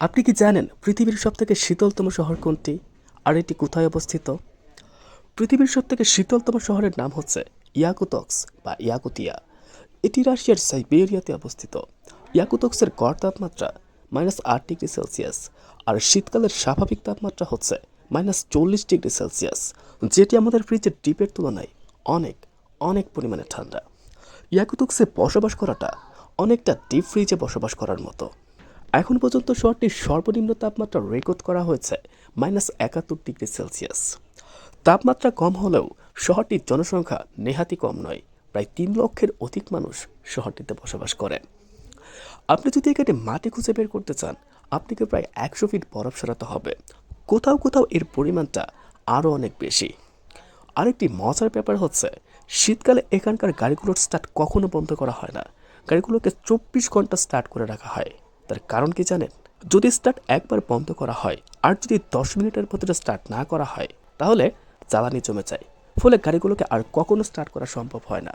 আপনি কি জানেন পৃথিবীর সবথেকে শীতলতম শহর কোনটি আর এটি কোথায় অবস্থিত? পৃথিবীর সবথেকে শীতলতম শহরের নাম হচ্ছে ইয়াকুতস্ক বা ইয়াকুতিয়া। এটি রাশিয়ার সাইবেরিয়াতে অবস্থিত। ইয়াকুতস্কের গড় তাপমাত্রা -8 ডিগ্রি সেলসিয়াস, আর শীতকালের স্বাভাবিক তাপমাত্রা হচ্ছে -40 ডিগ্রি সেলসিয়াস, যেটি আমাদের ফ্রিজের ডিপের তুলনায় অনেক অনেক পরিমাণে ঠান্ডা। ইয়াকুতস্কে বসবাস করাটা অনেকটা ডিপ ফ্রিজে বসবাস করার মতো। এখন পর্যন্ত শহরটির সর্বনিম্ন তাপমাত্রা রেকর্ড করা হয়েছে -71 ডিগ্রি সেলসিয়াস। তাপমাত্রা কম হলেও শহরটির জনসংখ্যা নেহাতই কম নয়। প্রায় 3 লক্ষের অধিক মানুষ শহরটিতে বসবাস করে। আপনি যদি এখানে মাটি খুঁজে বের করতে চান, আপনাকে প্রায় 100 ফিট বরফ সরাতে হবে। কোথাও কোথাও এর পরিমাণটা আরও অনেক বেশি। আরেকটি মজার ব্যাপার হচ্ছে, শীতকালে এখানকার গাড়িগুলোর স্টার্ট কখনো বন্ধ করা হয় না। গাড়িগুলোকে 24 ঘন্টা স্টার্ট করে রাখা হয়। তার কারণ কি জানেন? যদি স্টার্ট একবার বন্ধ করা হয় আর যদি 10 মিনিটের ভিতরে স্টার্ট না করা হয়, তাহলে জ্বালানি জমে যায়। ফলে গাড়িগুলোকে আর কখনো স্টার্ট করা সম্ভব হয় না।